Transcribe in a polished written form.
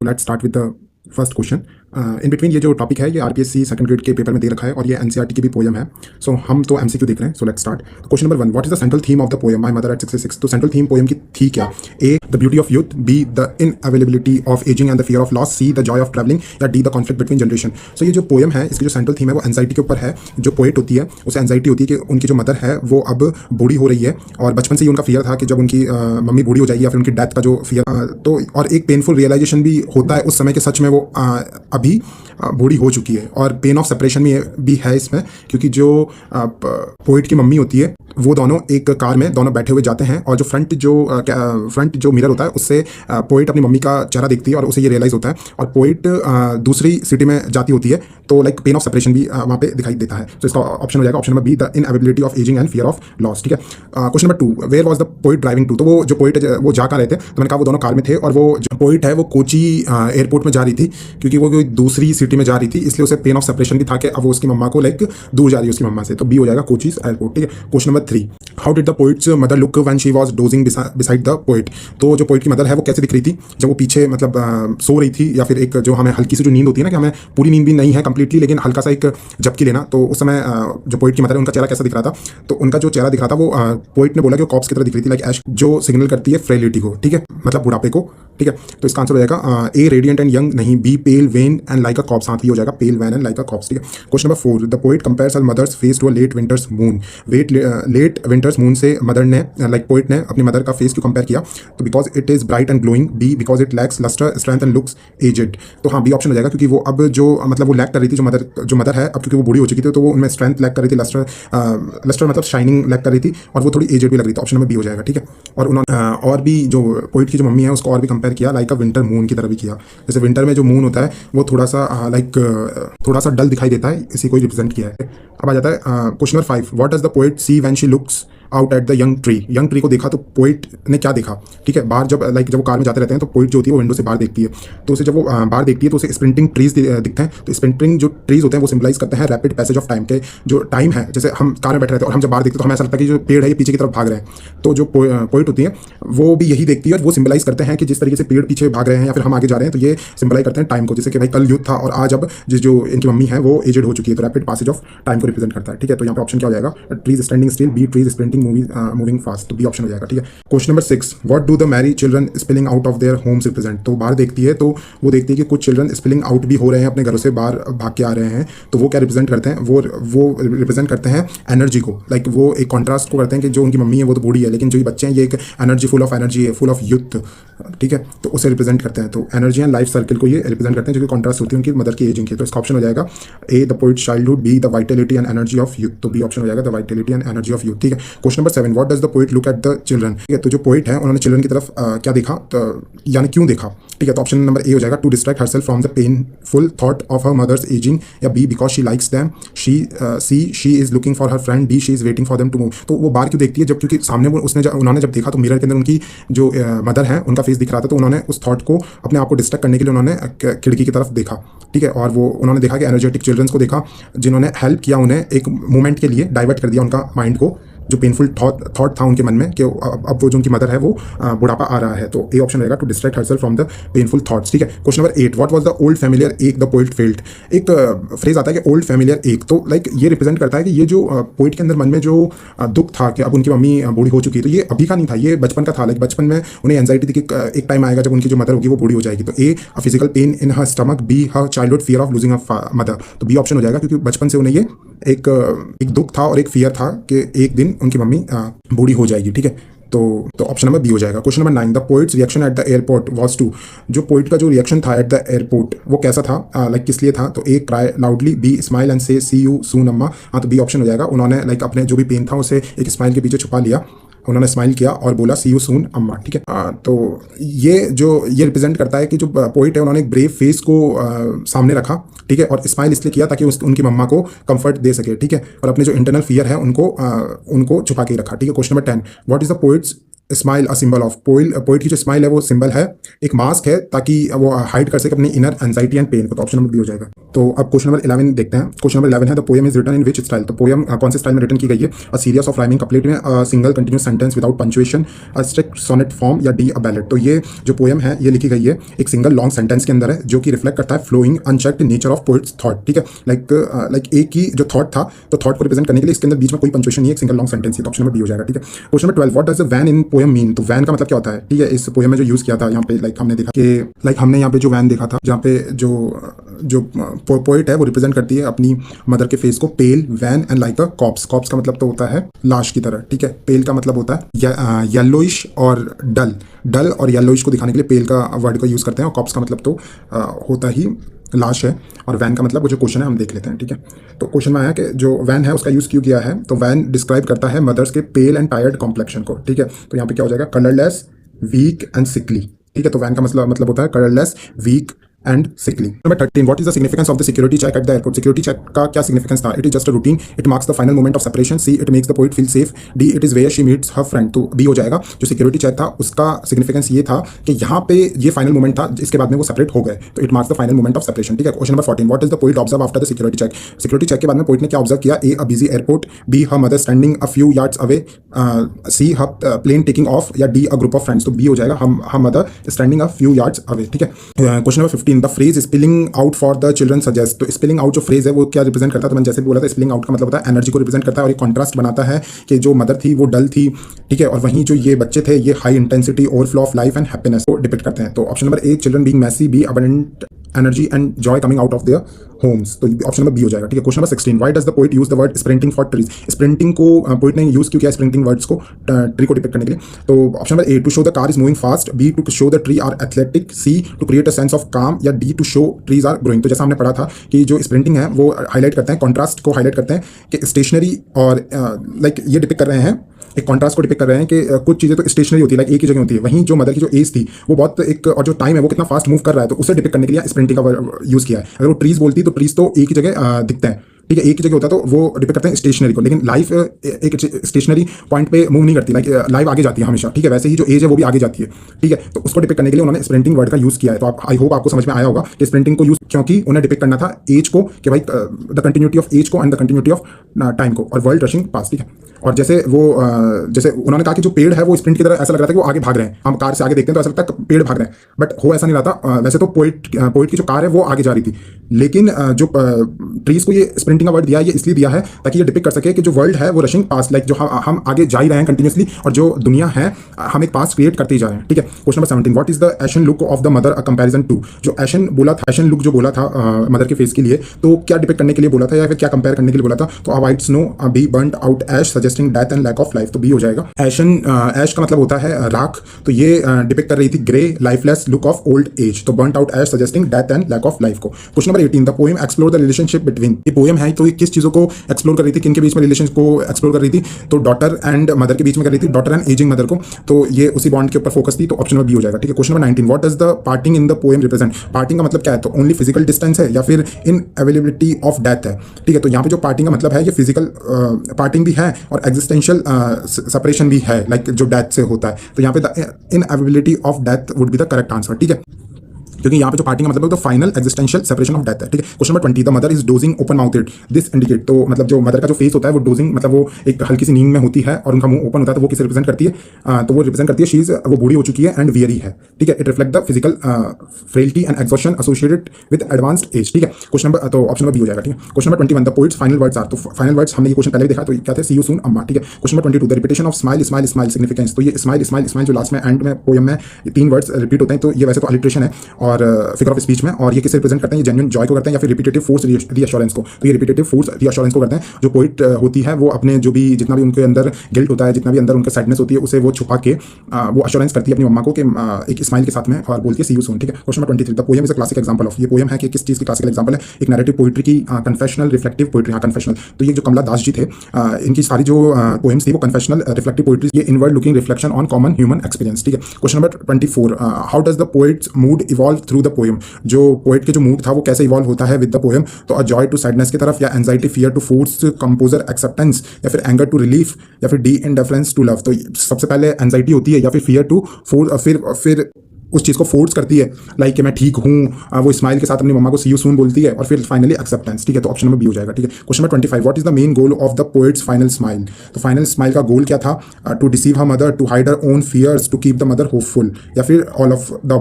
Let's start with the first question. In between ये जो topic है ये आरपीएससी सेकंड ग्रेड के पेपर में दे रखा है और ये एनसीईआरटी की भी पोएम है। सो हम तो एमसीक्यू देख रहे हैं। So let's start. Question number 1, what is the central theme of the poem my mother at 66? तो सेंट्रल थीम पोएम की थी क्या? A the beauty of youth, B the inevitability of ageing and the fear of loss, C the joy of travelling, या D the conflict between generation. So ये जो poem है इसकी जो सेंट्रल थीम है वो एंजाइटी के ऊपर है। जो पोएट होती है उसे एंजाइटी होती है कि उनकी जो मदर है वो अब बूढ़ी हो रही है और बचपन से ही उनका फियर था कि जब उनकी मम्मी बूढ़ी हो जाएगी या फिर उनकी डेथ का जो फियर तो और एक पेनफुल रियलाइजेशन भी होता है उस समय के सच में वो अभी बूढ़ी हो चुकी है और पेन ऑफ सेपरेशन भी है इसमें, क्योंकि जो पोइट की मम्मी होती है वो दोनों एक कार में दोनों बैठे हुए जाते हैं और जो फ्रंट जो मिरर होता है उससे पोइट अपनी मम्मी का चेहरा देखती है और उसे ये रियलाइज होता है और पोइट दूसरी सिटी में जाती होती है तो लाइक पेन ऑफ सेपरेशन भी वहाँ पे दिखाई देता है। तो इसका ऑप्शन हो जाएगा option number B, the inability of ageing and fear of loss. ठीक है। Question number 2, where was the poet driving to? तो वो जो पोइट वो जा कर रहे थे तो मैंने कहा वो दोनों कार में थे और वो जो पोइट है वो कोची एयरपोर्ट में जा रही थी क्योंकि वो कोई दूसरी सिटी में जा रही थी, इसलिए उसे पेन ऑफ सेपरेशन भी था कि अब वो उसकी मम्मा को लाइक दूर जा रही है उसकी मम्मा से। तो बी हो जाएगा कोची एयरपोर्ट। ठीक है। Question number 3, how did the poets mother look when she was dosing beside the poet? तो जो पोइट की मदर है वो कैसे दिख रही थी जब वो पीछे मतलब सो रही थी, या फिर एक जो हमें हल्की सी जो नींद होती है ना कि हमें पूरी नींद भी नहीं है कंप्लीटली लेकिन हल्का सा एक झपकी लेना, तो उस समय जो पोइट की मदर है उनका चेहरा कैसा दिख रहा था? तो उनका जो चेहरा दिख रहा था वो पोइट ने बोला कि वो कॉप्स की तरह दिख रही थी, लाइक ऐश जो सिग्नल करती है फ्रेलिटी को। ठीक है, मतलब बुढ़ापे को। ठीक है। तो इसका आंसर हो जाएगा ए रेडिएंट एंड यंग, नहीं B pale wan and like a corpse. हाँ, हो जाएगा pale wan and like a corpse. ठीक है। Question number 4, the poet compares her mother's face to a late winter's moon. Late winter's moon से mother ने like poet ने अपनी mother का फेस क्यों कंपेयर किया? तो because it is bright and glowing, B because it lacks lustre strength and looks aged. तो हाँ, बी ऑप्शन हो जाएगा क्योंकि वो अब जो मतलब वो लैक कर रही थी जो मदर है अब क्योंकि वो बूढ़ी हो चुकी थी तो वो उनमें स्ट्रेंथ लैक कर रही थी, लस्टर मतलब शाइनिंग लैक कर रही थी और वो थोड़ी एजेड भी लग रही थी। ऑप्शन नंबर बी हो जाएगा। ठीक है। और उन्होंने और भी जो पोइट की जो मम्मी है उसको और भी कंपेयर किया लाइक अ विंटर मून की तरह भी किया। जैसे विंटर में जो मून होता है वो थोड़ा सा डल दिखाई देता है, इसी को रिप्रेजेंट किया है। अब आ जाता है question number 5, what does the poet see when she looks out at the young tree को देखा तो पोइट ने क्या देखा? ठीक है। बाहर जब वो कार में जाते रहते हैं तो पोइट जो होती है वो विंडो से बाहर देखती है, तो उसे जब वो बाहर देखती है तो उसे स्प्रिंटिंग ट्रीज दिखते हैं। तो स्प्रिंटिंग जो ट्रीज होते हैं वो सिंबलाइज करते हैं रैपिड पैसेज ऑफ टाइम के जो टाइम है। जैसे हम कार में बैठे रहते हैं और हम जब बाहर देखते हैं तो हमें ऐसा लगता है कि जो पेड़ है ये पीछे की तरफ भाग रहे हैं, तो जो पोइट होती है वो भी यही देखती है और वो सिंबलाइज करते हैं कि जिस तरीके से पेड़ पीछे भाग रहे हैं या फिर हम आगे जा रहे हैं तो ये सिंबलाइज करते हैं टाइम को, जैसे कि भाई कल युद्ध था और आज अब जो इनकी मम्मी है वो एजेड हो चुकी है, तो रैपिड पैसेज ऑफ टाइम को रिप्रेजेंट करता है। ठीक है। तो यहाँ पे ऑप्शन क्या हो जाएगा? Trees standing still, B trees sprinting moving fast. तो बी ऑप्शन हो जाएगा। ठीक है। Question number 6, what do the merry children spilling out of their homes represent? तो बाहर देखती है तो वो देखती है कि कुछ चिल्ड्रन स्पिलिंग आउट भी हो रहे हैं, अपने घरों से बाहर भाग के आ रहे हैं, तो वो क्या रिप्रेजेंट करते हैं? वो रिप्रेजेंट करते हैं एनर्जी को, लाइक वो एक कॉन्ट्रास्ट को करते हैं कि जो उनकी मम्मी है वो तो बूढ़ी है लेकिन जो ये बच्चे हैं ये एक एनर्जी फुल ऑफ एनर्जी है, फुल ऑफ यूथ। ठीक है। तो उसे रिप्रेजेंट करते हैं, तो एनर्जी एंड लाइफ सर्कल को ये रिप्रेजेंट करते हैं जो कि कॉन्ट्रास्ट होती है उनकी मदर की एजिंग की। तो इसका ऑप्शन हो जाएगा A the poet childhood, B the vitality and energy of youth. तो बी ऑप्शन हो जाएगा the vitality and energy of youth. ठीक है। Question number 7, what does the poet look at the children? ठीक है। तो जो पोइट है उन्होंने चिल्ड्रन की तरफ क्या देखा, तो यानी क्यों देखा? ठीक है। तो ऑप्शन नंबर ए हो जाएगा to distract herself from the painful thought of her mother's ageing, या B because she likes them, she is looking for her friend, D she is waiting for them to move. तो वो बाहर क्यों देखती है? जब क्योंकि सामने उन्होंने जब देखा तो मिरर के अंदर उनकी जो मदर है उनका फेस दिख रहा था, तो उन्होंने उस थॉट को अपने आप को डिस्ट्रैक्ट करने के लिए उन्होंने खिड़की की तरफ देखा। ठीक है। और वो उन्होंने देखा कि एनर्जेटिक चिल्ड्रंस को देखा जिन्होंने हेल्प किया उन्हें एक मोमेंट के लिए डाइवर्ट कर दिया उनका माइंड को, जो पेनफुल थॉट था उनके मन में कि अब वो जो उनकी मदर है वो बुढ़ापा आ रहा है। तो ए ऑप्शन रहेगा to distract herself from the painful thoughts. ठीक है। Question number 8, what was the old familiar ache the poet felt? एक फ्रेज आता है कि ओल्ड फैमिलियर एक, तो लाइक ये रिप्रेजेंट करता है कि ये जो पोइट के अंदर मन में जो दुख था कि अब उनकी मम्मी बूढ़ी हो चुकी है, तो ये अभी का नहीं था, ये बचपन का था। लाइक बचपन में उन्हें एंजाइटी थी कि एक टाइम आएगा जब उनकी जो मदर होगी वो बूढ़ी हो जाएगी। तो A a physical pain in her stomach, B her childhood fear of losing a mother. तो बी ऑप्शन हो जाएगा क्योंकि बचपन से उन्हें ये एक दुख था और एक फियर था कि एक दिन उनकी मम्मी बूढ़ी हो जाएगी। ठीक है। तो ऑप्शन नंबर बी हो जाएगा। Question number 9, the poet's reaction at the airport was to? जो पोइट का जो रिएक्शन था एट द एयरपोर्ट वो कैसा था, लाइक किस लिए था? तो A cry loudly, B smile and say see you soon अम्मा। हाँ, तो बी ऑप्शन हो जाएगा। उन्होंने लाइक अपने जो भी पेन था उसे एक स्माइल के पीछे छुपा लिया, उन्होंने स्माइल किया और बोला सी यू सून अम्मा। ठीक है। तो ये रिप्रेजेंट करता है कि जो पोइट है उन्होंने एक ब्रेव फेस को सामने रखा। ठीक है। और स्माइल इसलिए किया ताकि उनकी मम्मा को कंफर्ट दे सके। ठीक है। और अपने जो इंटरनल फियर है उनको छुपा के रखा। ठीक है। Question number 10, what is the poets smile a symbol of poet की जो स्माइल है वो सिंबल है, एक मास्क है ताकि वो हाइड कर सके अपनी इनर एंजाइटी एंड पेन को। तो ऑप्शन नंबर बी हो जाएगा। तो अब क्वेश्चन नंबर 11 देखते हैं। क्वेश्चन नंबर 11 है the poem is written in which style. तो पोएम कौन से स्टाइल में रिटन की गई है? A series of rhyming couplet में, single continuous sentence without punctuation, a strict sonnet form, या डी अ बैलेट। तो ये जो पोएम है ये लिखी गई है एक सिंगल लॉन्ग सेंटेंस के अंदर है जो कि रिफ्लेक्ट करता है flowing unchecked nature of poet's thought. ठीक है, लाइक एक ही जो थॉट था, तो थॉट को रिप्रेजेंट करने के लिए इसके अंदर बीच में कोई पंक्चुएशन नहीं है, एक सिंगल लॉन्ग सेंटेंस है। तो ऑप्शन नंबर बी हो जाएगा। ठीक है, question number 12 what does the van in poem mean. तो वैन का मतलब क्या होता है? ठीक है, इस पोएम में जो यूज किया था यहाँ पे लाइक हमने देखा कि हमने यहाँ पे जो वैन देखा था जहाँ पे जो पोइट है वो रिप्रेजेंट करती है अपनी मदर के फेस को, pale wan and like a corpse. Corpse का मतलब तो होता है लाश की तरह। ठीक है, पेल का मतलब होता है येलोइश और डल और येलोइश को दिखाने के लिए पेल का वर्ड को यूज करते हैं, और कॉप्स का मतलब तो होता ही लाश है। और वैन का मतलब वो जो क्वेश्चन है हम देख लेते हैं। ठीक है, तो क्वेश्चन में आया कि जो वैन है उसका यूज क्यों किया है। तो वैन डिस्क्राइब करता है मदर्स के पेल एंड टायर्ड कॉम्प्लेक्शन को। ठीक है, तो यहाँ पे क्या हो जाएगा? Colourless, weak and sickly. ठीक है, तो वैन का मतलब होता है colourless, weak and sickly. Number 13 what is the significance of the security check at the airport. Security check का क्या सिग्निफिकेंस था? It is just a routine, it marks the final moment of separation, C it makes the poet feel safe, D it is where she meets her friend. तो B हो जाएगा। जो security check था उसका significance ये था कि यहाँ पे ये फाइनल मोमेंट था, इसके बाद में वो सेपरेट हो गए, तो it marks the final moment of separation. ठीक है, question number 14 what is the poet observe after the security check. Security check के बाद में पोइट ने क्या ऑब्जर्व किया? A a busy airport, B her mother standing a few yards away, C her plane taking off, या D a group of friends. तो B हो जाएगा, her mother standing a few yards away. ठीक है, question number 15 the phrase spilling out for the children suggest. तो spilling out जो phrase है वो क्या रिप्रेजेंट करता है? तो मैंने जैसे बोला था स्पिलिंग आउट का मतलब होता है एनर्जी को रिप्रेजेंट करता है, और एक कॉन्ट्रास्ट बनाता है कि जो मदर थी वो डल थी। ठीक है, और वहीं जो ये बच्चे थे ये high intensity, overflow of life and happiness को डिपिक्ट करते हैं। तो option number A children being messy, B abundant energy and joy coming out of their homes. तो ऑप्शन नंबर बी हो जाएगा। ठीक है, question number 16 why does the poet use the word sprinting for trees. Sprinting को poet ने use क्यों किया? Sprinting words को ट्री को डिपिक्ट करने के लिए। तो option number A to show the car is moving fast, B to show the tree are athletic, C to create a sense of calm, या D to show trees are growing. तो जैसा हमने पढ़ा था कि जो स्प्रिंटिंग है वो हाईलाइट करते हैं, कॉन्ट्रास्ट को हाईलाइट करते हैं कि स्टेशनरी और लाइक ये डिपिक्ट कर रहे हैं, एक कॉन्ट्रास्ट को डिपिक्ट कर रहे हैं कि कुछ चीज़ें तो स्टेशनरी होती है, लाइक एक ही जगह होती है, वहीं जो मदर की जो एज थी वो बहुत एक, और जो टाइम है वो कितना फास्ट मूव कर रहा है, तो उसे डिपिक्ट करने के लिए स्प्रिंटिंग का यूज़ किया है। अगर वो ट्रीज बोलती तो ट्रीज तो एक ही जगह दिखते हैं। ठीक है, एक ही जगह होता है तो वो डिपेंड करते हैं स्टेशनरी को, लेकिन लाइफ एक स्टेशनरी पॉइंट पे मूव नहीं करती, लाइक लाइफ आगे जाती है हमेशा। ठीक है, वैसे ही जो एज है वो भी आगे जाती है। ठीक है, तो उसको डिपेक्ट करने के लिए उन्होंने स्प्रिंटिंग वर्ड का यूज किया है। तो आप आई होप आपको समझ में आया होगा कि स्प्रिंटिंग को यूज क्योंकि उन्हें डिपेक्ट करना था एज को, कि भाई द कंटिन्यूटी ऑफ एज को and the continuity of time को, और वर्ल्ड रशिंग पास। ठीक है, और जैसे जैसे उन्होंने कहा कि जो पेड़ है वो स्प्रिंट की तरह ऐसा लग रहा था कि वो आगे भाग रहे हैं, हम कार से आगे देखते हैं तो ऐसा लगता है पेड़ भाग रहे हैं, बट हो ऐसा नहीं रहा था। वैसे तो पोइट की जो कार है वो आगे जा रही थी, लेकिन जो ट्रीज को ये स्प्रिंटिंग का वर्ड दिया है ये इसलिए दिया है ताकि ये डिपिक्ट कर सके कि जो वर्ल्ड है वो रशिंग पास, लाइक जो हम आगे जा ही रहे हैं कंटिन्यूसली, और जो दुनिया है हम एक पास क्रिएट करते ही जा रहे हैं। ठीक है, question number 17 what is the ashen look of the mother a comparison to. जो एशन बोला था, एशन लुक जो बोला था मदर के फेस के लिए, तो क्या डिपिक्ट करने के लिए बोला था या फिर क्या कंपेयर करने के लिए बोला था? तो white snow, B burned out ash suggesting death and lack of life. तो बी हो जाएगा। एशन ऐश का मतलब होता है राख, तो ये डिपिक्ट कर रही थी grey lifeless look of old age, तो burned out ash suggesting death and lack of life को। Question number 18 the poem explore the relationship between. ये पोएम है तो ये किस चीजों को एक्सप्लोर कर रही थी, किन के बीच में रिलेशन को एक्सप्लोर कर रही थी? तो डॉटर एंड मदर के बीच में कर रही थी, डॉटर एंड एजिंग मदर को, तो ये उसी बॉन्ड के ऊपर फोकस थी। तो ऑप्शन नंबर बी हो जाएगा। ठीक है, question number 19 what does the parting in the poem represent. Parting का मतलब क्या है? तो ओनली फिजिकल डिस्टेंस है या फिर इन अवेलेबिलिटी ऑफ डेथ है। ठीक है, तो यहाँ पे जो पार्टिंग का मतलब है ये फिजिकल पार्टिंग भी है और एग्जिस्टेंशियल सेपरेशन भी है, लाइक जो डेथ से होता है। तो यहाँ पे the inevitability of death would be the correct answer. ठीक है, क्योंकि यहाँ पे जो पार्टिंग का मतलब है तो final existential separation of death है। ठीक है, question number 20 the mother is dosing open mouthed, this indicate. तो मतलब जो मदर का जो फेस होता है वो डोजिंग मतलब वो एक हल्की सी नींद में होती है और उनका मुंह ओपन होता है, तो वो किसे रिप्रेजेंट करती है? तो वो रिप्रेजेंट करती है शीज, वो बूढ़ी हो चुकी है एंड वियरी है। ठीक है, it reflect the physical frailty and exhaustion associated with advanced age. ठीक है, क्वेश्चन नंबर तो ऑप्शन नंबर बी हो जाएगा। ठीक है, question number 21 the poet's final words are. तो फाइनल वर्ड्स हमने ये क्वेश्चन पहले भी देखा, तो क्या थे? सी यू सून अम्मा। ठीक है, question number 22 the repetition of smile smile smile significance. तो ये स्माइल स्माइल स्माइल जो लास्ट में एंड में पोएम में ये 3 वर्ड्स रिपीट होते हैं, तो ये वैसे तो अलिट्रेशन है और फिगर ऑफ स्पीच में, और ये किसे रिप्रेजेंट करते हैं? ये जेन्युइन जॉय को करते हैं या फिर रिपीटेटिव फोर्स रीअश्योरेंस को। तो ये रिपीटेटिव फोर्स रीअश्योरेंस को करते हैं। जो पोइट होती है वो अपने जो भी जितना भी उनके अंदर गिल्ट होता है, जितना भी अंदर उनका सैडनेस होती है, उसे वो छुपा के वो अश्योरेंस करती है अपनी मम्मा को कि एक स्माइल के साथ में, और बोलती है सी यू सून। ठीक है, question number 23 the poem is a classic example of. ये पोएम है कि किस चीज की क्लासिकल एग्जांपल है? एक नैरेटिव पोइट्री की, कन्फेशनल रिफ्लेक्टिव पोइट्री। हाँ, कन्फेशनल। तो ये जो कमला दास जी थे, इनकी सारी जो पोएम्स थी वो कन्फेशनल रिफ्लेक्टिव पोइट्री, ये inward looking reflection on common human experience. ठीक है, question number 24 how does the poets mood evolve through the poem, जो पोएट के जो मूड था वो कैसे इवॉल्व होता है विद द पोएम। तो अ जॉय टू सैडनेस की तरफ, या anxiety fear to force composure acceptance, या फिर एंगर टू रिलीफ, या फिर डी इंडिफरेंस टू लव। तो सबसे पहले एंजाइटी होती है या फिर फियर टू फिर उस चीज़ को फोर्स करती है, लाइक कि मैं ठीक हूँ, वो स्माइल के साथ अपनी मम्मा को सी यू सून बोलती है, और फिर फाइनली एक्सेप्टेंस। ठीक है, तो ऑप्शन नंबर बी हो जाएगा। ठीक है, question number 25, what is the main goal of the poet's final smile. तो फाइनल स्माइल का गोल क्या था? To deceive her mother, to hide her own fears, to keep the mother hopeful, या फिर ऑल ऑफ द